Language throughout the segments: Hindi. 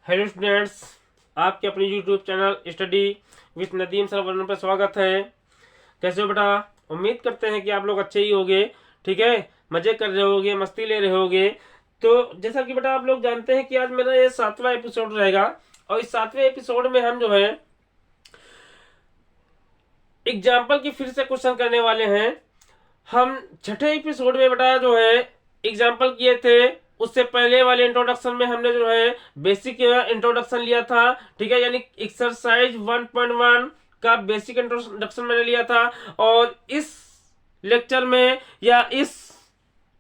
हेलो स्टूडेंट्स, आपके अपने YouTube channel study with Nadeem Sarwaran पर स्वागत है। कैसे हो बेटा? उम्मीद करते हैं कि आप लोग अच्छे ही होंगे। ठीक है, मजे कर रहे होगे, मस्ती ले रहे होगे। तो जैसा कि बेटा आप लोग जानते हैं कि आज मेरा ये 7वां एपिसोड रहेगा और इस 7वें एपिसोड में हम जो है एग्जाम्पल की फिर से क्वेश्चन करने वाले हैं। हम छठे एपिसोड में बेटा जो है एग्जाम्पल किए थे। उससे पहले वाले इंट्रोडक्शन में हमने जो है बेसिक इंट्रोडक्शन लिया था। ठीक है, यानी एक्सरसाइज 1.1 का बेसिक इंट्रोडक्शन मैंने लिया था। और इस लेक्चर में या इस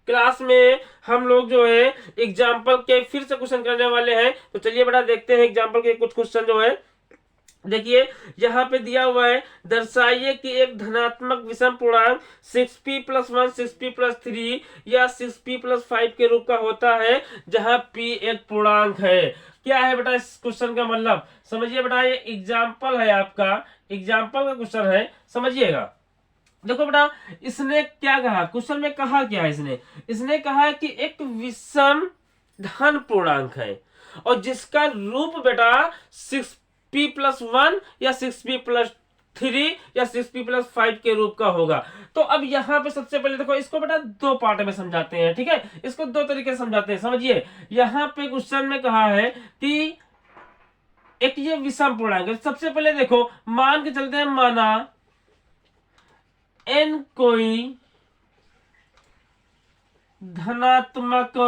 क्लास में हम लोग जो है एग्जाम्पल के फिर से क्वेश्चन करने वाले हैं। तो चलिए बेटा देखते हैं एग्जाम्पल के कुछ क्वेश्चन जो है। देखिए यहाँ पे दिया हुआ है, दर्शाइए कि एक धनात्मक विषम पूर्णांक 6p+1 6p+3 या 6p+5 के रूप का होता है जहां p एक पूर्णांक है। क्या है बेटा इस क्वेश्चन का मतलब? समझिए बेटा, ये एग्जाम्पल है, आपका एग्जाम्पल का क्वेश्चन है, समझिएगा। देखो बेटा, इसने क्या कहा, क्वेश्चन में कहा क्या है? इसने कहा कि एक विषम धन पूर्णांक है और जिसका रूप बेटा 6p+1 या 6p+3 या 6p+5 के रूप का होगा। तो अब यहां पे सबसे पहले देखो, इसको बेटा दो पार्ट में समझाते हैं। ठीक है, इसको दो तरीके से समझाते हैं। समझिए, यहां पे क्वेश्चन में कहा है कि एक ये विषम पूर्णांक है। सबसे पहले देखो, मान के चलते हैं, माना n कोई धनात्मक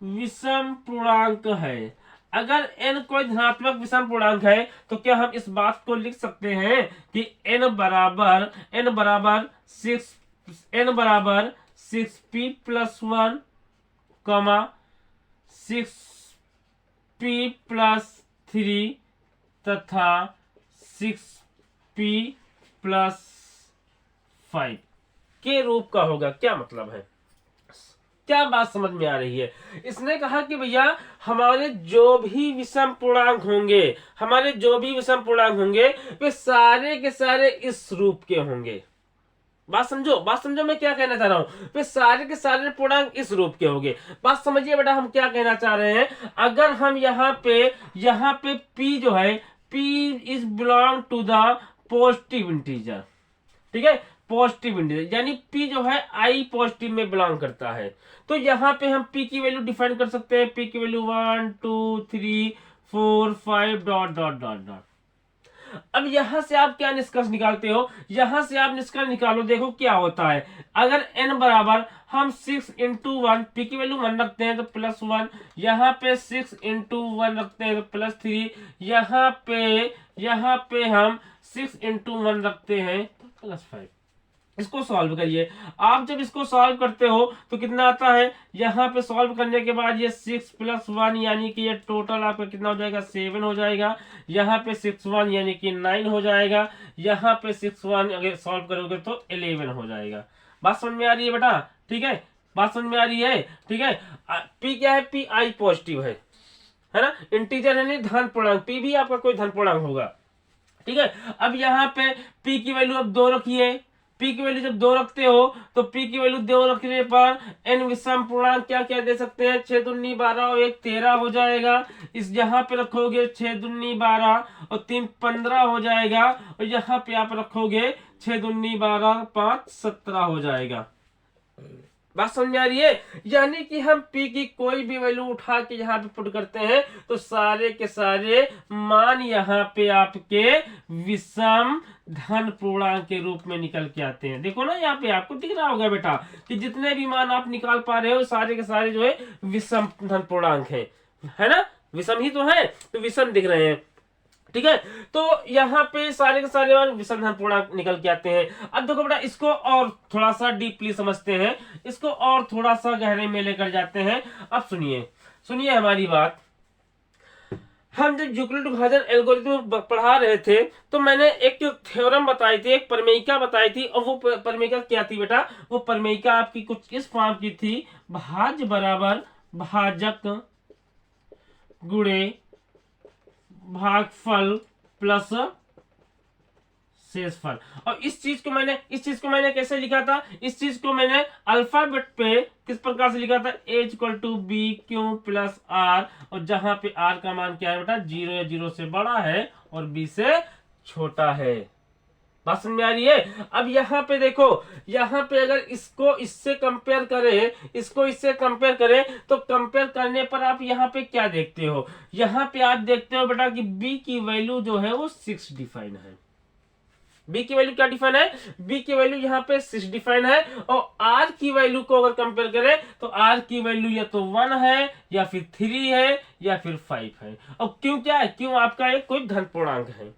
विषम पूर्णांक है। अगर n कोई धनात्मक विषम पूर्णांक है तो क्या हम इस बात को लिख सकते हैं कि n बराबर 6p+1, 6p+3 तथा 6p+5 के रूप का होगा। क्या मतलब है? क्या बात समझ में आ रही है? इसने कहा कि भैया हमारे जो भी विषम पूर्णांक होंगे वे सारे के सारे इस रूप के होंगे। बात समझो मैं क्या कहना चाह रहा हूं। वे सारे के सारे पूर्णांक इस रूप के होंगे। बात समझिए बेटा, हम क्या कहना चाह रहे हैं। अगर हम यहाँ पे p जो है, p is belong to the positive integer. ठीक है, पॉजिटिव इंटीजर यानी p जो है i पॉजिटिव में बिलोंग करता है। तो यहाँ पे हम p की वैल्यू डिफाइन कर सकते हैं। p की value 1 2 3 4 5 dot dot dot dot. अब यहां से आप क्या निष्कर्ष निकालते हो? यहां से आप निष्कर्ष निकालो, देखो क्या होता है। अगर n बराबर हम 6 इंटू 1, पी की वैल्यू 1 रखते हैं तो +1, यहाँ पे 6 इंटू 1 रखते हैं तो +3, यहाँ पे हम 6 इंटू 1 रखते हैं तो +5। इसको सॉल्व करिए। आप जब इसको सॉल्व करते हो तो कितना आता है? यहाँ पे सॉल्व करने के बाद ये 6+1 यानी कि ये टोटल आपका कितना हो जाएगा? 7 हो जाएगा। यहाँ पे 6 1 यानी कि 9 हो जाएगा। यहाँ पे 6 1 अगर सॉल्व करोगे तो 11 हो जाएगा। बात समझ में आ रही है बेटा? ठीक है, बात समझ में आ रही है? ठीक है, पी क्या है? पी आई पॉजिटिव है ना, इंटीजर है, नहीं धन पूर्णांक। पी भी आपका कोई धन पूर्णांक होगा। ठीक है, अब यहाँ पे p की वैल्यू अब 2 रखिए। p की वैल्यू जब 2 रखते हो तो p की वैल्यू 2 रखने पर n विषम पूर्णांक क्या क्या दे सकते हैं? 6 दूनी 12 और 1 13 हो जाएगा। इस यहाँ पे रखोगे 6 दूनी 12 और 3 15 हो जाएगा। और यहाँ पे आप रखोगे 6 दूनी 12 5 17 हो जाएगा। बात समझ में आ रही है? यानी कि हम p की कोई भी वैल्यू उठा के यहाँ पे पुट करते हैं तो सारे के सारे मान यहाँ पे आपके विषम धन पूर्णांक के रूप में निकल के आते हैं। देखो ना, यहाँ पे आपको दिख रहा होगा बेटा कि जितने भी मान आप निकाल पा रहे हो सारे के सारे जो है विषम धन पूर्णांक है ना, विषम ही तो है, तो विषम दिख रहे हैं। ठीक है, तो यहाँ पे सारे के सारे विषम धन पूर्णांक निकल के आते हैं। अब देखो बेटा, इसको और थोड़ा सा डीपली समझते हैं, इसको और थोड़ा सा गहरे में लेकर जाते हैं। अब सुनिए हमारी बात। हम जब यूक्लिड विभाजन एल्गोरिथम पढ़ा रहे थे तो मैंने एक थ्योरम बताई थी, एक प्रमेयिका बताई थी। और वो प्रमेयिका क्या थी बेटा? वो प्रमेयिका आपकी कुछ इस फॉर्म की थी, भाज्य बराबर भाजक गुणे भागफल प्लस शेषफल। और इस चीज को मैंने कैसे लिखा था, इस चीज को मैंने अल्फाबेट पे किस प्रकार से लिखा था, A=BQ + R, और जहां पे R का मान क्या है बेटा, 0 या 0 से बड़ा है और B से छोटा है। बात समझ में आ रही है। अब यहाँ पे देखो, यहाँ पे अगर इसको इससे कंपेयर करें, इसको इससे कंपेयर करें, तो कंपेयर करने पर आप यहाँ पे क्या देखते हो, यहाँ पे आप देखते हो बेटा कि B की वैल्यू जो है वो 6 डिफाइन है। B की वैल्यू क्या डिफाइन है, B की वैल्यू यहाँ पे 6 डिफाइन है। और R की वैल्यू को अगर कंपेयर करें तो R की वैल्यू या तो 1 है या फिर 3 है या फिर 5 है। और क्यों, क्या है, क्यों आपका एक कोई धन पूर्णांक है,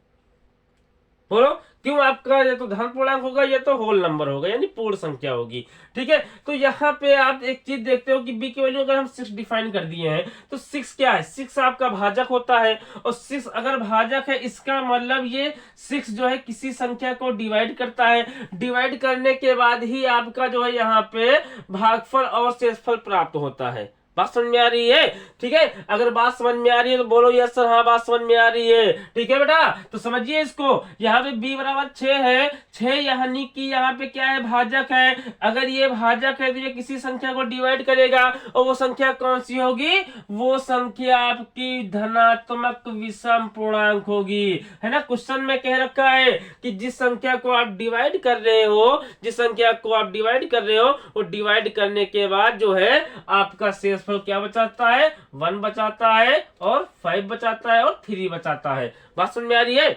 बोलो क्यों आपका या तो धन पूर्णांक होगा या तो होल नंबर होगा, यानी पूर्ण संख्या होगी। ठीक है, तो यहाँ पे आप एक चीज देखते हो कि B की वैल्यू अगर हम 6 डिफाइन कर दिए हैं तो 6 क्या है, 6 आपका भाजक होता है। और 6 अगर भाजक है, इसका मतलब ये 6 जो है किसी संख्या को डिवाइड करता है। डिवाइड करने के बाद ही आपका जो है यहाँ पे भागफल और शेषफल प्राप्त होता है। बात समझ में आ रही है। ठीक है, अगर बात समझ में आ रही है तो बोलो यस सर, हाँ बात समझ में आ रही है। ठीक है बेटा, तो समझिए इसको, यहाँ पे b बराबर 6 है, 6 यानी कि यहाँ पे क्या है, भाजक है। अगर ये भाजक है तो ये किसी संख्या को डिवाइड करेगा, और वो संख्या कौन सी होगी, वो संख्या आपकी धनात्मक विषम पूर्णांक होगी, है ना। क्वेश्चन में कह रखा है कि जिस संख्या को आप डिवाइड कर रहे हो, जिस संख्या को आप डिवाइड कर रहे हो, वो डिवाइड करने के बाद जो है आपका शेष क्या बचाता है, 1 बचाता है और 5 बचाता है और 3 बचाता है। बात समझ में आ रही है।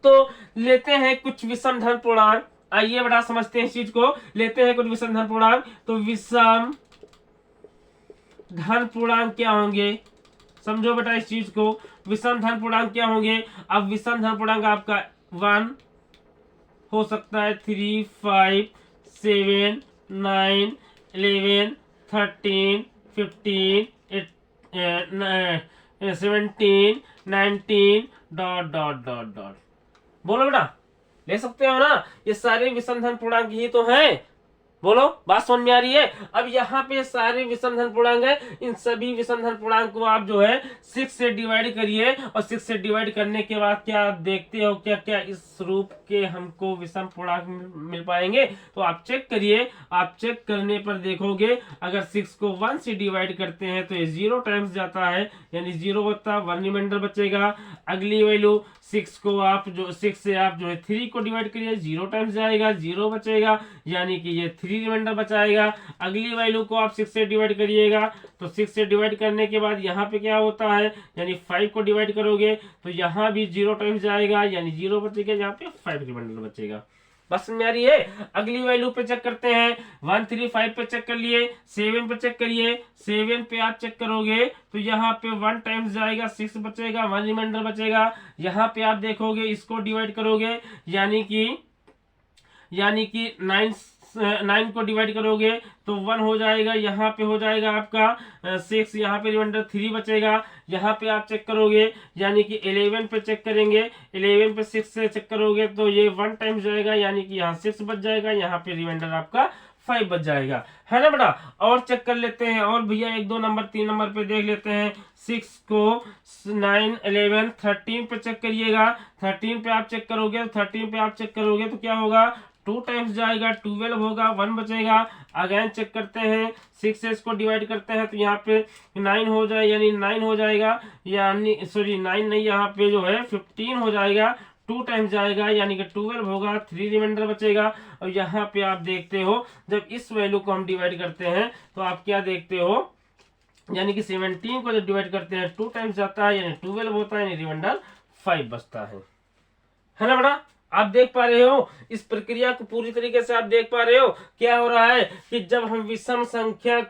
तो लेते हैं कुछ विषम धन पूर्णांक, आइए बड़ा समझते हैं इस चीज को। लेते हैं कुछ विषम धन पूर्णांक, तो विषम धन पूर्णांक क्या होंगे, समझो बेटा इस चीज को। विषम धन पूर्णांक क्या होंगे, अब विषम धन पूर्णांक आपका 1 हो सकता है, 3, 5, 7, 9, 11, 13, 15, 17, 19 ... बोलो बेटा, ले सकते हो ना, ये सारे विषम धन पूर्णांक ही तो हैं। बोलो बात समझ में आ रही है। अब यहाँ पे सारे विषम धन पूर्णांक है, इन सभी विषम धन पूर्णांक को आप जो है 6 से डिवाइड करिए, और 6 से डिवाइड करने के बाद क्या आप देखते हो, क्या क्या इस रूप के हमको विषम पूर्णांक मिल पाएंगे। तो आप चेक करिए, आप चेक करने पर देखोगे अगर 6 को 1 से डिवाइड करते हैं तो ये 0 टाइम्स जाता है, यानी 0 होता है, 1 रिमाइंडर बचेगा। अगली वैल्यू 6 को आप जो 6 से आप जो है 3 को डिवाइड करिए, 0 टाइम्स जाएगा, 0 बचेगा, यानी कि ये 3 रिमाइंडर बचाएगा। अगली वैल्यू को आप 6 से डिवाइड करिएगा, तो 6 से डिवाइड करने के बाद यहाँ पे क्या होता है, यानी 5 को डिवाइड करोगे तो यहाँ भी 0 टाइम्स जाएगा, यानी 0 बचेगा, यहाँ पे 5 रिमाइंडर बचेगा। बस में आ रही है। अगली वैल्यू पे चेक करते हैं, 1, 3, 5 पे चेक कर लिए, 7 पे चेक करिए, 7 पे आप चेक करोगे तो यहाँ पे 1 टाइम्स जाएगा, 6 बचेगा, 1 रिमाइंडर बचेगा। यहाँ पे आप देखोगे इसको डिवाइड करोगे, यानी कि 9 को डिवाइड करोगे तो 1 हो जाएगा, यहाँ पे हो जाएगा आपका 6, यहाँ पे रिमाइंडर 3 बचेगा। यहाँ पे आप चेक करोगे, यानी कि 11 पे चेक करेंगे, 11 पे 6 से चेक करोगे तो ये 1 टाइम जाएगा, यानी कि यहाँ 6 बच जाएगा, यहाँ पे रिमाइंडर आपका 5 बच जाएगा, है ना बेटा। और चेक कर लेते हैं, और भैया 1, 2 नंबर 3 नंबर पे देख लेते हैं। 6 को 9, 11, 13 पे चेक करिएगा, 13 पे आप चेक करोगे, 13 पे आप चेक करोगे तो क्या होगा, 2 टाइम्स जाएगा, 12 होगा, 1 बचेगा। अगेन चेक करते हैं, 6 से इसको डिवाइड करते हैं तो यहाँ पे 9 हो जाए, यानी 9 हो जाएगा, यानी सॉरी 9 नहीं, यहाँ पे जो है 15 हो जाएगा, 2 टाइम्स जाएगा, यानी कि 12 होगा, 3 रिमाइंडर बचेगा। और यहाँ पे आप देखते हो जब इस वैल्यू को हम डिवाइड करते हैं तो आप क्या देखते हो, यानी कि 17 को जब डिवाइड करते हैं 2 टाइम्स जाता है, यानी 12 होता है, यानी रिमाइंडर 5 बचता है ना बेटा। आप देख पा रहे हो इस प्रक्रिया को पूरी तरीके से, आप देख पा रहे हो क्या हो रहा है कि जब हम विषम संख्या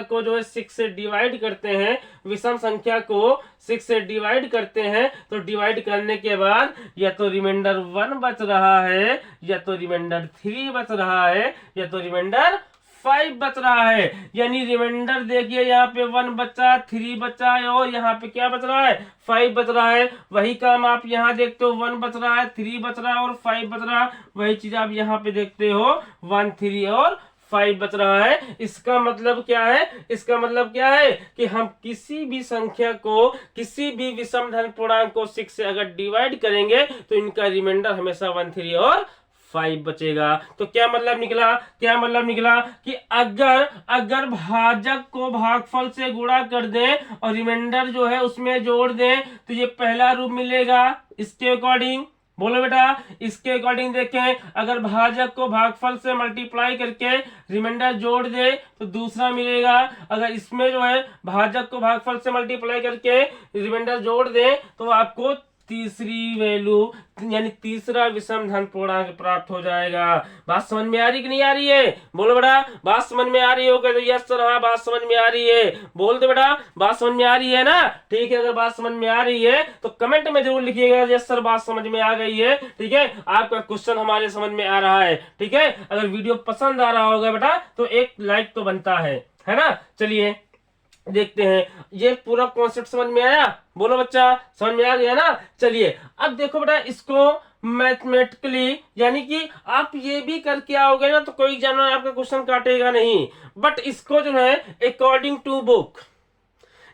को जो है 6 से डिवाइड करते हैं, विषम संख्या को 6 से डिवाइड करते हैं तो डिवाइड करने के बाद या तो रिमाइंडर 1 बच रहा है, या तो रिमाइंडर 3 बच रहा है, या तो रिमाइंडर 5 बच रहा है। यानी रिमाइंडर देखिए, यहाँ पे 1 बचा, 3 बचा और यहाँ पे क्या बच रहा है, 5 बच रहा है। वही काम आप यहाँ देखते हो, 1 बच रहा है, 3 बच रहा है और 5 बच रहा है। वही चीज आप यहाँ पे देखते हो, 1, 3 और 5 बच रहा है। इसका मतलब क्या है, इसका मतलब क्या है कि हम किसी भी संख्या को, किसी भी विषम धन पूर्णांक को 6 से अगर डिवाइड करेंगे तो इनका रिमाइंडर हमेशा 1, 3 और 5 बचेगा। तो क्या मतलब निकला, क्या मतलब निकला कि अगर अगर भाजक को भागफल से गुणा कर दें और रिमाइंडर जो है उसमें जोड़ दें तो ये पहला रूप मिलेगा। इसके अकॉर्डिंग बोलो बेटा, इसके अकॉर्डिंग देखें, अगर भाजक को भागफल से मल्टीप्लाई करके रिमाइंडर जोड़ दे तो दूसरा मिलेगा। अगर इसमें जो है भाजक को भागफल से मल्टीप्लाई करके रिमाइंडर जोड़ दे तो आपको तीसरी वैल्यू यानी तीसरा विषम धन पूर्णांक प्राप्त हो जाएगा। बात समझ में आ रही कि नहीं आ रही है? बोलो बेटा, बात समझ में आ रही हो? कहते यस सर, हाँ बात समझ में आ रही है। बोल दो बेटा, बात समझ में आ रही है ना? ठीक है, अगर बात समझ में आ रही है तो कमेंट में जरूर लिखिएगा यस सर बात समझ में आ गई है। ठीक है, आपका क्वेश्चन हमारे समझ में आ रहा है। ठीक है, अगर वीडियो पसंद आ रहा होगा बेटा तो एक लाइक तो बनता है ना? चलिए देखते हैं, ये पूरा कॉन्सेप्ट समझ में आया? बोलो बच्चा, समझ में आ गया ना? चलिए अब देखो बेटा, इसको मैथमेटिकली यानी कि आप ये भी करके आओगे ना तो कोई एग्जामिनर आपका क्वेश्चन काटेगा नहीं, बट इसको जो है अकॉर्डिंग टू बुक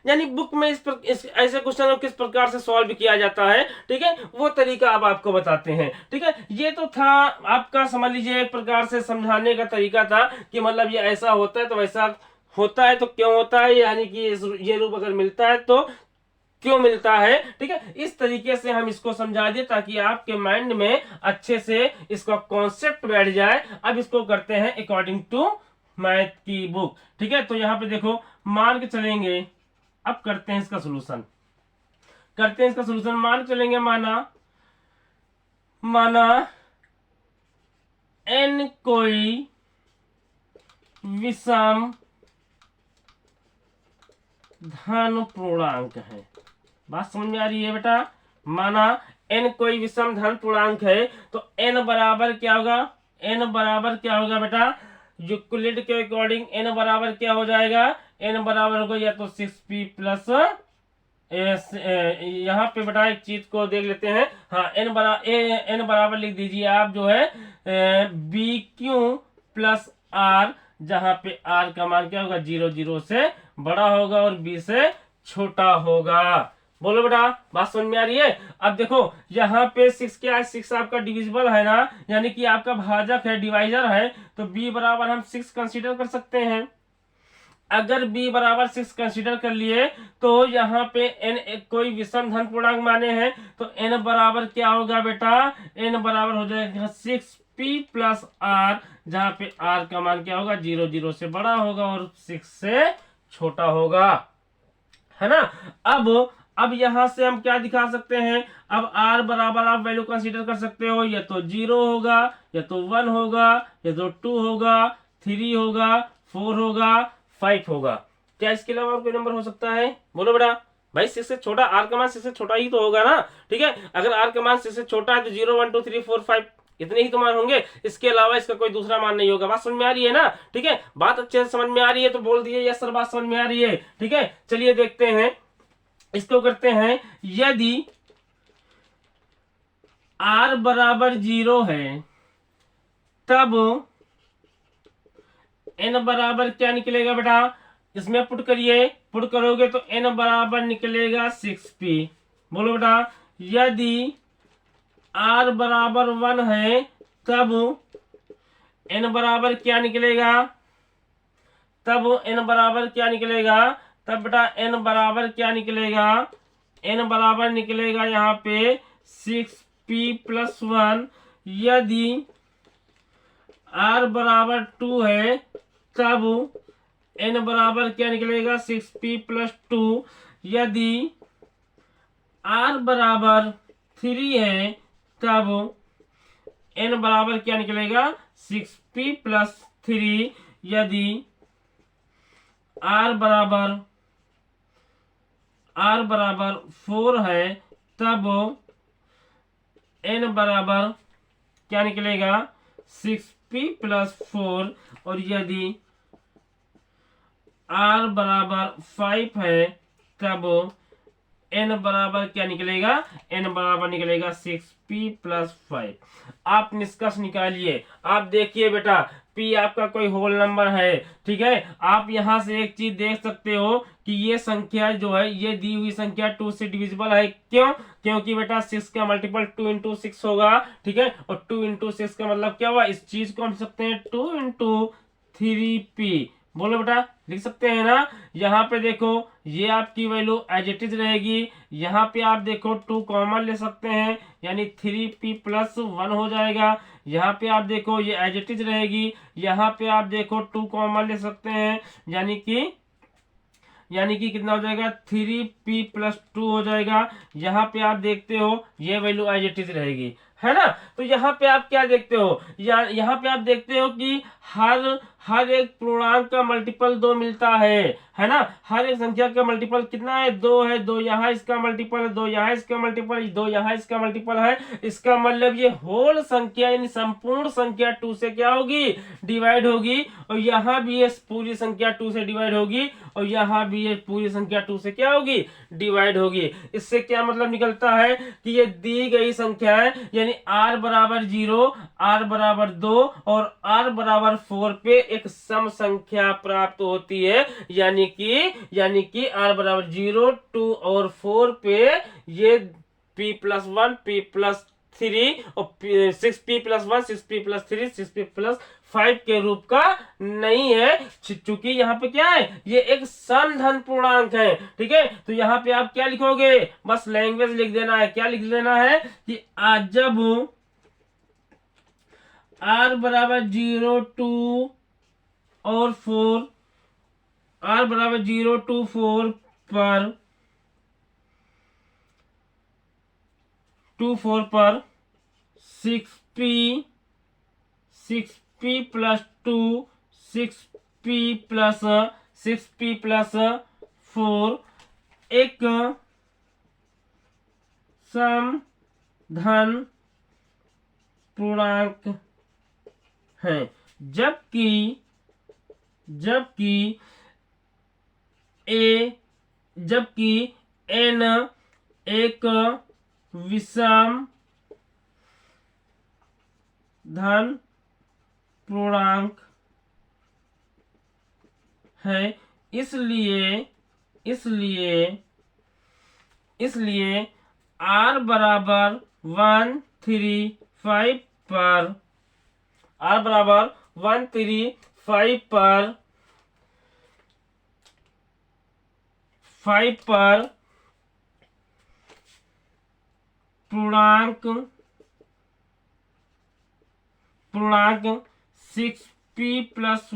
यानी बुक में ऐसे क्वेश्चन को किस प्रकार से सॉल्व किया जाता है, ठीक है, वो तरीका अब आपको बताते हैं। ठीक है, ये तो था आपका, समझ लीजिए एक प्रकार से समझाने का तरीका था कि मतलब ये ऐसा होता है तो वैसा होता है तो क्यों होता है, यानी कि ये रूप अगर मिलता है तो क्यों मिलता है। ठीक है, इस तरीके से हम इसको समझा दिए ताकि आपके माइंड में अच्छे से इसका कॉन्सेप्ट बैठ जाए। अब इसको करते हैं अकॉर्डिंग टू मैथ की बुक। ठीक है, तो यहाँ पे देखो मान के चलेंगे, अब करते हैं इसका सोल्यूशन, करते हैं इसका सोल्यूशन। मान के चलेंगे, माना n कोई विषम धन पूर्णांक है। बात समझ में आ रही है बेटा? माना n कोई विषम धन पूर्णांक है तो n बराबर क्या होगा, n बराबर क्या होगा बेटा, यूक्लिड के अकॉर्डिंग n बराबर क्या हो जाएगा, n बराबर होगा या तो 6p प्लस, यहाँ पे बेटा एक चीज को देख लेते हैं, हाँ n बराबर लिख दीजिए आप जो है बी क्यू प्लस आर, जहां पे आर का मान क्या होगा 0, 0 से बड़ा होगा और बी से छोटा होगा। बोलो बेटा, बात समझ में आ रही है? अब देखो यहाँ पे 6 क्या है, 6 आपका डिविजिबल है ना, यानी कि आपका भाजक है, डिवाइजर है, तो b बराबर हम 6 कंसीडर कर सकते हैं। अगर b बराबर 6 कंसीडर कर लिए तो यहाँ पे n कोई विषम धन पूर्णांक माने हैं तो n बराबर क्या होगा बेटा, n बराबर हो जाएगा 6p प्लस r, जहां पे r का मान क्या होगा 0, 0 से बड़ा होगा और 6 से छोटा होगा, है ना। अब यहां से हम क्या दिखा सकते हैं, अब r बराबर आप वैल्यू कंसीडर कर सकते हो, या तो 0 होगा, या तो 1 होगा, या तो 2 होगा, 3 होगा, 4 होगा, 5 होगा। क्या इसके अलावा और कोई नंबर हो सकता है? बोलो बेटा, भाई 6 से छोटा, r का मान 6 से छोटा ही तो होगा ना। ठीक है, अगर r का मान 6 से छोटा है तो 0, 1, 2, 3, 4, 5 इतने ही तो मान होंगे, इसके अलावा इसका कोई दूसरा मान नहीं होगा। बात समझ में आ रही है ना? ठीक है, बात अच्छे से समझ में आ रही है तो बोल दिए यस सर बात समझ में आ रही है। ठीक है, चलिए देखते हैं, इसको करते हैं, यदि r बराबर 0 है तब n बराबर क्या निकलेगा बेटा, इसमें पुट करिए, पुट करोगे तो n बराबर निकलेगा 6p। बोलो बेटा, यदि r बराबर 1 है तब n बराबर क्या निकलेगा, तब n बराबर क्या निकलेगा, तब बेटा n बराबर क्या निकलेगा, n बराबर निकलेगा यहाँ पे 6p प्लस 1। यदि r बराबर 2 है तब n बराबर क्या निकलेगा 6p प्लस 2। यदि r बराबर 3 है तब n बराबर क्या निकलेगा 6p प्लस 3। यदि r बराबर 4 है तब n बराबर क्या निकलेगा 6p प्लस 4। और यदि r बराबर 5 है तब n बराबर क्या निकलेगा, n बराबर निकलेगा 6p प्लस 5। आप निष्कर्ष निकालिए, आप देखिए बेटा p आपका कोई होल नंबर है, ठीक है। आप यहां से एक चीज देख सकते हो कि ये संख्या जो है, ये दी हुई संख्या 2 से डिविजिबल है। क्यों? क्योंकि बेटा 6 का मल्टीपल 2 इंटू 6 होगा, ठीक है। और 2 इंटू 6 का मतलब क्या हुआ, इस चीज को हम लिख सकते हैं 2 इंटू 3p। बोलो बेटा, लिख सकते हैं ना। यहाँ पे देखो ये आपकी वैल्यू एज इट इज रहेगी। यहाँ पे आप देखो 2 कॉमन ले सकते हैं, यानी 3p प्लस 1 हो जाएगा। यहाँ पे आप देखो ये एज इट इज रहेगी। यहाँ पे आप देखो 2 कॉमन ले सकते हैं, यानी कि कितना हो जाएगा, 3p प्लस 2 हो जाएगा। यहाँ पे आप देखते हो ये वैल्यू एज इट इज रहेगी, है ना। तो यहाँ पे आप क्या देखते हो, यहाँ पे आप देखते हो कि हर एक पूर्णांक का मल्टीपल 2 मिलता है ना। हर एक संख्या का मल्टीपल कितना है, 2 है। 2 यहाँ इसका मल्टीपल है, 2 यहाँ इसका मल्टीपल है, 2 यहाँ इसका मल्टीपल है। इसका मतलब ये होल संख्या यानी संपूर्ण संख्या 2 से क्या होगी, डिवाइड होगी। और यहाँ भी ये पूरी संख्या 2 से डिवाइड होगी, और यहाँ भी ये पूरी संख्या 2 से क्या होगी, डिवाइड होगी। इससे क्या मतलब निकलता है कि ये दी गई संख्या है, यानी r बराबर 0, r बराबर 2 और r बराबर 4 पे एक सम संख्या प्राप्त होती है। यानी कि r बराबर 0, 2 और 4 पे ये p प्लस 1, p प्लस 3 और 6p plus 1, 6p plus 3, 6p plus 5 के रूप का नहीं है, चूंकि यहाँ पे क्या है, ये एक समधन पूर्णांक है, ठीक है। तो यहाँ पे आप क्या लिखोगे, बस लैंग्वेज लिख देना है। क्या लिख देना है कि जब r बराबर 0, 2 और 4, r बराबर 0, 2, 4 पर 6p प्लस 2, 6p प्लस 4 एक समधन पूर्णांक है, जबकि n एक विषम धन पूर्णांक है। इसलिए r बराबर 1, 3, 5 पर r बराबर 1, 3, 5 पर पूर्णांक 6p प्लस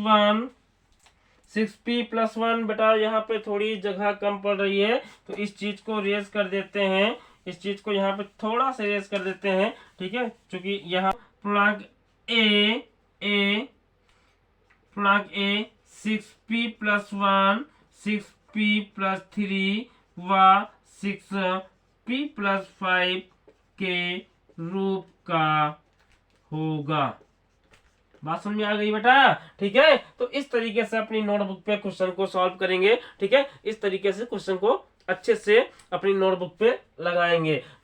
1 बेटा यहाँ पे थोड़ी जगह कम पड़ रही है, तो इस चीज को रेज कर देते हैं। इस चीज को यहाँ पे थोड़ा सा रेज कर देते हैं, ठीक है। क्योंकि यहाँ पूर्णांक a 6p plus 1, 6p plus 3 व 6p प्लस 5 के रूप का होगा। बात समझ में आ गई बेटा, ठीक है। तो इस तरीके से अपनी नोटबुक पे क्वेश्चन को सॉल्व करेंगे, ठीक है। इस तरीके से क्वेश्चन को अच्छे से अपनी नोटबुक पे लगाएंगे।